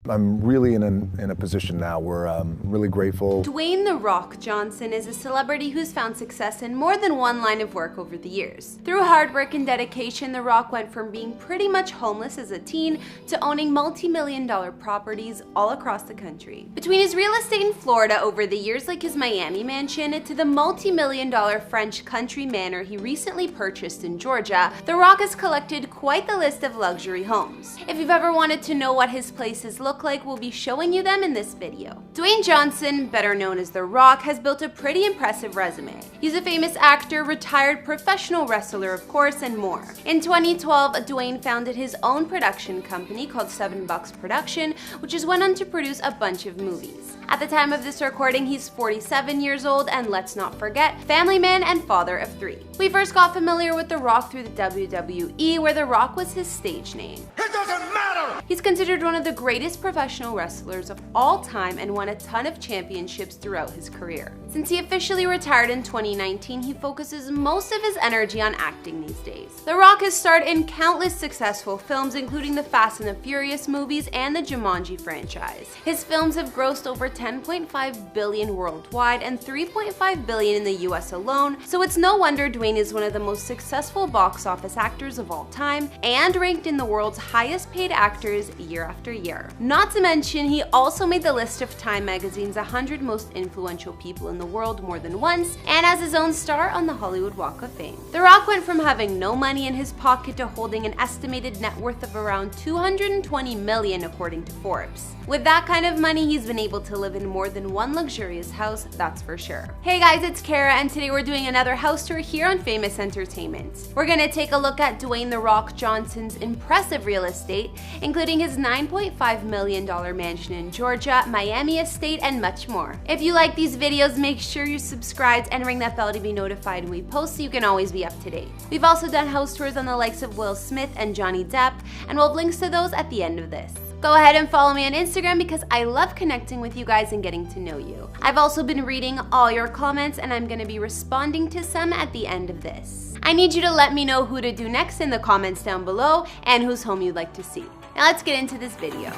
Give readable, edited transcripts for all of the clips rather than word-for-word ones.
I'm really in a position now where I'm really grateful. Dwayne "The Rock" Johnson is a celebrity who's found success in more than one line of work over the years. Through hard work and dedication, The Rock went from being pretty much homeless as a teen to owning multi-million-dollar properties all across the country. Between his real estate in Florida over the years, like his Miami mansion, to the multi-million-dollar French country manor he recently purchased in Georgia, The Rock has collected quite the list of luxury homes. If you've ever wanted to know what his places look like, we'll be showing you them in this video. Dwayne Johnson, better known as The Rock, has built a pretty impressive resume. He's a famous actor, retired professional wrestler of course, and more. In 2012, Dwayne founded his own production company called $7 Production, which has went on to produce a bunch of movies. At the time of this recording, he's 47 years old, and let's not forget, family man and father of 3. We first got familiar with The Rock through the WWE, where The Rock was his stage name. It doesn't matter! He's considered one of the greatest professional wrestlers of all time and won a ton of championships throughout his career. Since he officially retired in 2019, he focuses most of his energy on acting these days. The Rock has starred in countless successful films, including the Fast and the Furious movies and the Jumanji franchise. His films have grossed over $10.5 billion worldwide and $3.5 billion in the US alone, so it's no wonder Dwayne is one of the most successful box office actors of all time and ranked in the world's highest paid actors year after year. Not to mention, he also made the list of Time magazine's 100 most influential people in the world more than once, and as his own star on the Hollywood Walk of Fame. The Rock went from having no money in his pocket to holding an estimated net worth of around $220 million according to Forbes. With that kind of money, he's been able to live in more than one luxurious house, that's for sure. Hey guys, it's Kara, and today we're doing another house tour here on Famous Entertainment. We're gonna take a look at Dwayne "The Rock" Johnson's impressive real estate, including his $9.5 million mansion in Georgia, Miami estate, and much more. If you like these videos, make sure you subscribe and ring that bell to be notified when we post so you can always be up to date. We've also done house tours on the likes of Will Smith and Johnny Depp, and we'll have links to those at the end of this. Go ahead and follow me on Instagram because I love connecting with you guys and getting to know you. I've also been reading all your comments, and I'm going to be responding to some at the end of this. I need you to let me know who to do next in the comments down below and whose home you'd like to see. Now let's get into this video.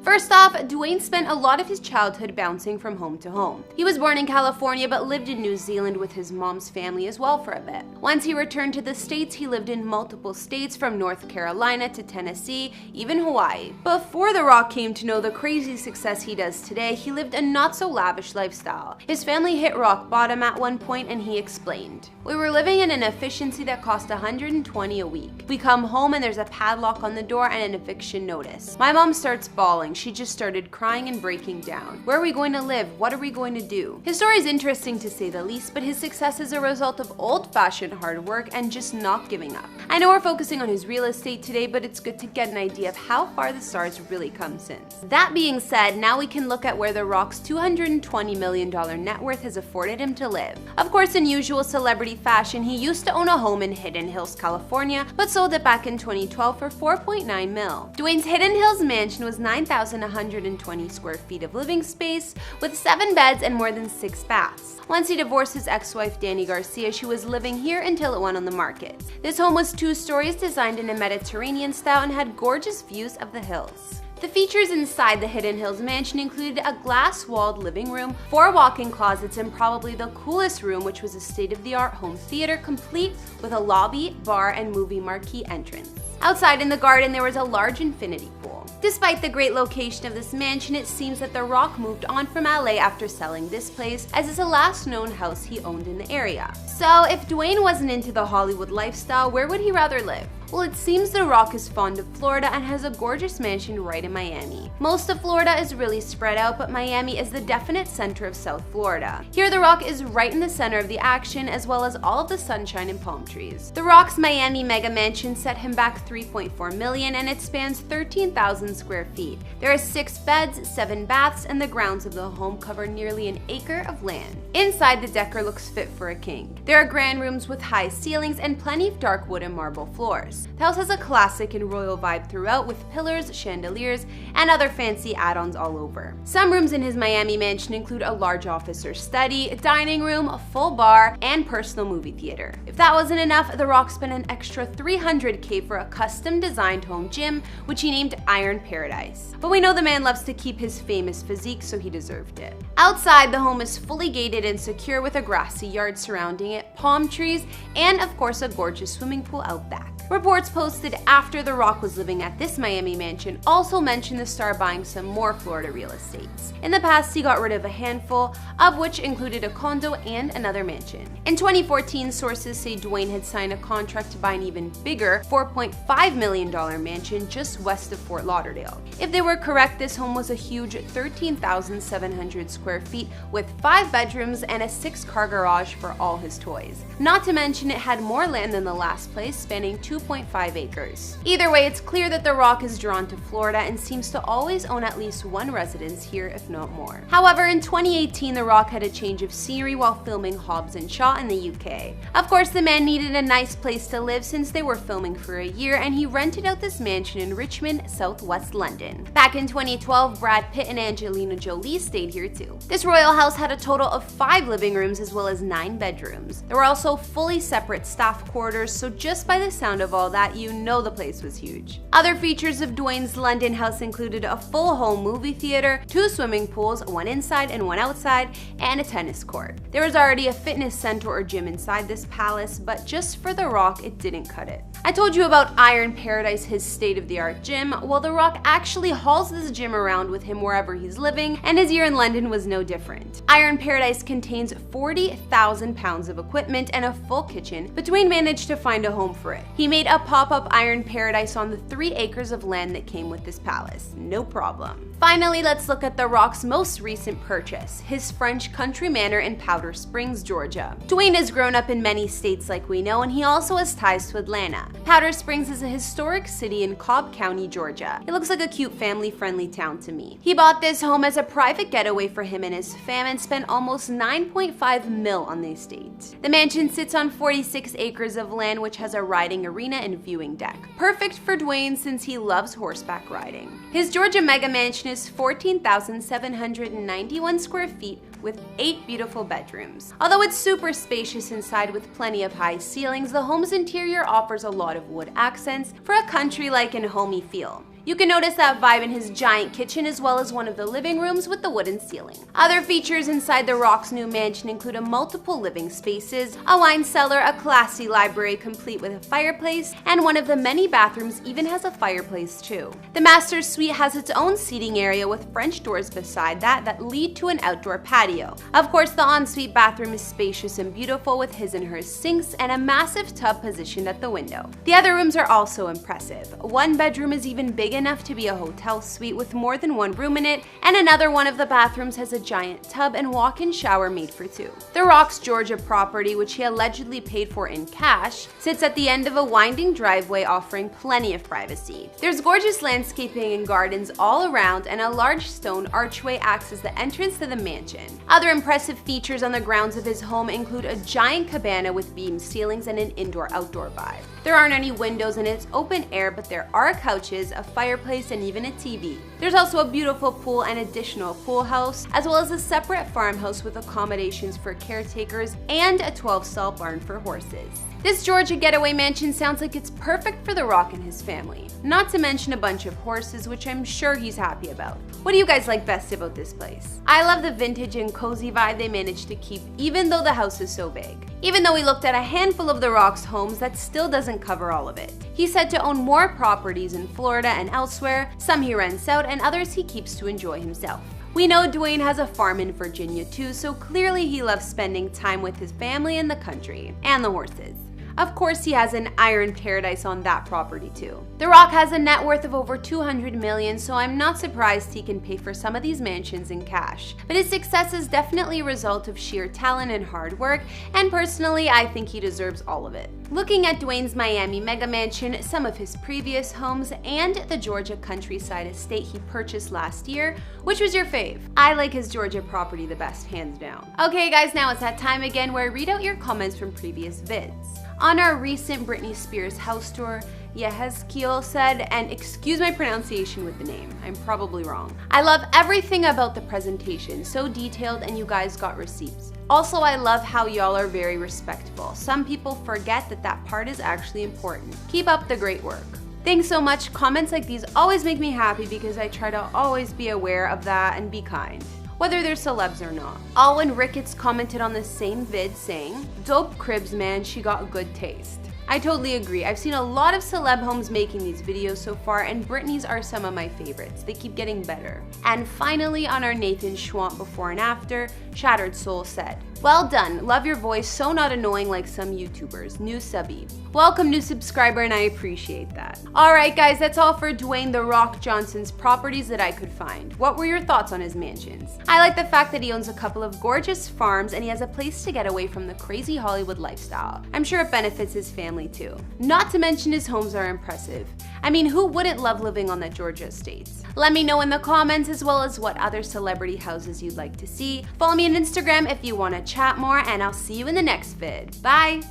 First off, Dwayne spent a lot of his childhood bouncing from home to home. He was born in California but lived in New Zealand with his mom's family as well for a bit. Once he returned to the States, he lived in multiple states from North Carolina to Tennessee, even Hawaii. Before The Rock came to know the crazy success he does today, he lived a not-so-lavish lifestyle. His family hit rock bottom at one point, and he explained, "We were living in an efficiency that cost $120 a week. We come home and there's a padlock on the door and an eviction notice. My mom starts bawling. She just started crying and breaking down. Where are we going to live? What are we going to do?" His story is interesting to say the least, but his success is a result of old-fashioned hard work and just not giving up. I know we're focusing on his real estate today, but it's good to get an idea of how far the star's really come since. That being said, now we can look at where The Rock's $220 million net worth has afforded him to live. Of course, in usual celebrity fashion, he used to own a home in Hidden Hills, California, but sold it back in 2012 for $4.9 mil. Dwayne's Hidden Hills mansion was 9,120 square feet of living space with 7 beds and more than 6 baths. Once he divorced his ex-wife Dani Garcia, she was living here until it went on the market. This home was 2 stories, designed in a Mediterranean style, and had gorgeous views of the hills. The features inside the Hidden Hills mansion included a glass-walled living room, 4 walk-in closets, and probably the coolest room, which was a state-of-the-art home theater complete with a lobby, bar, and movie marquee entrance. Outside in the garden, there was a large infinity pool. Despite the great location of this mansion, it seems that The Rock moved on from LA after selling this place, as it's the last known house he owned in the area. So if Dwayne wasn't into the Hollywood lifestyle, where would he rather live? Well, it seems The Rock is fond of Florida and has a gorgeous mansion right in Miami. Most of Florida is really spread out, but Miami is the definite center of South Florida. Here, The Rock is right in the center of the action, as well as all of the sunshine and palm trees. The Rock's Miami mega mansion set him back $3.4 million, and it spans 13,000 square feet. There are 6 beds, 7 baths, and the grounds of the home cover nearly an acre of land. Inside, the decor looks fit for a king. There are grand rooms with high ceilings and plenty of dark wood and marble floors. house. The house has a classic and royal vibe throughout, with pillars, chandeliers, and other fancy add-ons all over. Some rooms in his Miami mansion include a large office or study, a dining room, a full bar, and personal movie theater. If that wasn't enough, The Rock spent an extra $300K for a custom-designed home gym, which he named Iron Paradise. But we know the man loves to keep his famous physique, so he deserved it. Outside, the home is fully gated and secure with a grassy yard surrounding it, palm trees, and of course a gorgeous swimming pool out back. Reports posted after The Rock was living at this Miami mansion also mentioned the star buying some more Florida real estates. In the past, he got rid of a handful, of which included a condo and another mansion. In 2014, sources say Dwayne had signed a contract to buy an even bigger $4.5 million mansion just west of Fort Lauderdale. If they were correct, this home was a huge 13,700 square feet with 5 bedrooms and a 6-car garage for all his toys. Not to mention it had more land than the last place, spanning 2.5 acres. Either way, it's clear that The Rock is drawn to Florida and seems to always own at least one residence here, if not more. However, in 2018, The Rock had a change of scenery while filming Hobbs & Shaw in the UK. Of course, the man needed a nice place to live since they were filming for a year, and he rented out this mansion in Richmond, southwest London. Back in 2012, Brad Pitt and Angelina Jolie stayed here too. This royal house had a total of 5 living rooms as well as 9 bedrooms. There were also fully separate staff quarters, so just by the sound of all that, you know the place was huge. Other features of Dwayne's London house included a full home movie theater, 2 swimming pools, one inside and one outside, and a tennis court. There was already a fitness center or gym inside this palace, but just for The Rock, it didn't cut it. I told you about Iron Paradise, his state-of-the-art gym. Well, The Rock actually hauls this gym around with him wherever he's living, and his year in London was no different. Iron Paradise contains 40,000 pounds of equipment and a full kitchen, but Dwayne managed to find a home for it. He made a pop-up Iron Paradise on the 3 acres of land that came with this palace. No problem. Finally, let's look at The Rock's most recent purchase, his French country manor in Powder Springs, Georgia. Dwayne has grown up in many states like we know, and he also has ties to Atlanta. Powder Springs is a historic city in Cobb County, Georgia. It looks like a cute family-friendly town to me. He bought this home as a private getaway for him and his fam and spent almost $9.5 million on the estate. The mansion sits on 46 acres of land, which has a riding arena and viewing deck. Perfect for Dwayne since he loves horseback riding. His Georgia mega mansion is 14,791 square feet with 8 beautiful bedrooms. Although it's super spacious inside with plenty of high ceilings, the home's interior offers a lot of wood accents for a country-like and homey feel. You can notice that vibe in his giant kitchen as well as one of the living rooms with the wooden ceiling. Other features inside The Rock's new mansion include multiple living spaces, a wine cellar, a classy library complete with a fireplace, and one of the many bathrooms even has a fireplace too. The master suite has its own seating area with French doors beside that lead to an outdoor patio. Of course, the ensuite bathroom is spacious and beautiful with his and hers sinks and a massive tub positioned at the window. The other rooms are also impressive. One bedroom is even big enough to be a hotel suite with more than one room in it, and another one of the bathrooms has a giant tub and walk-in shower made for 2. The Rock's Georgia property, which he allegedly paid for in cash, sits at the end of a winding driveway offering plenty of privacy. There's gorgeous landscaping and gardens all around, and a large stone archway acts as the entrance to the mansion. Other impressive features on the grounds of his home include a giant cabana with beam ceilings and an indoor-outdoor vibe. There aren't any windows and it's open air, but there are couches, a fireplace, and even a TV. There's also a beautiful pool and additional pool house, as well as a separate farmhouse with accommodations for caretakers and a 12-stall barn for horses. This Georgia getaway mansion sounds like it's perfect for The Rock and his family. Not to mention a bunch of horses, which I'm sure he's happy about. What do you guys like best about this place? I love the vintage and cozy vibe they managed to keep even though the house is so big. Even though we looked at a handful of The Rock's homes, that still doesn't cover all of it. He's said to own more properties in Florida and elsewhere, some he rents out and others he keeps to enjoy himself. We know Dwayne has a farm in Virginia too, so clearly he loves spending time with his family in the country, and the horses. Of course, he has an Iron Paradise on that property too. The Rock has a net worth of over $200 million, so I'm not surprised he can pay for some of these mansions in cash. But his success is definitely a result of sheer talent and hard work, and personally, I think he deserves all of it. Looking at Dwayne's Miami mega mansion, some of his previous homes, and the Georgia countryside estate he purchased last year, which was your fave? I like his Georgia property the best, hands down. Okay guys, now it's that time again where I read out your comments from previous vids. On our recent Britney Spears house tour, Yehezkiel said, and excuse my pronunciation with the name, I'm probably wrong. I love everything about the presentation, so detailed, and you guys got receipts. Also, I love how y'all are very respectful. Some people forget that that part is actually important. Keep up the great work. Thanks so much. Comments like these always make me happy because I try to always be aware of that and be kind, whether they're celebs or not. Alwyn Ricketts commented on the same vid saying, "Dope cribs, man, she got good taste." I totally agree. I've seen a lot of celeb homes making these videos so far, and Britney's are some of my favorites. They keep getting better. And finally, on our Nathan Schwant before and after, Shattered Soul said, "Well done. Love your voice, so not annoying like some YouTubers. New subby." Welcome, new subscriber, and I appreciate that. Alright guys, that's all for Dwayne The Rock Johnson's properties that I could find. What were your thoughts on his mansions? I like the fact that he owns a couple of gorgeous farms and he has a place to get away from the crazy Hollywood lifestyle. I'm sure it benefits his family too. Not to mention his homes are impressive. I mean, who wouldn't love living on the Georgia estates? Let me know in the comments as well as what other celebrity houses you'd like to see. Follow me on Instagram if you want to chat more, and I'll see you in the next vid. Bye!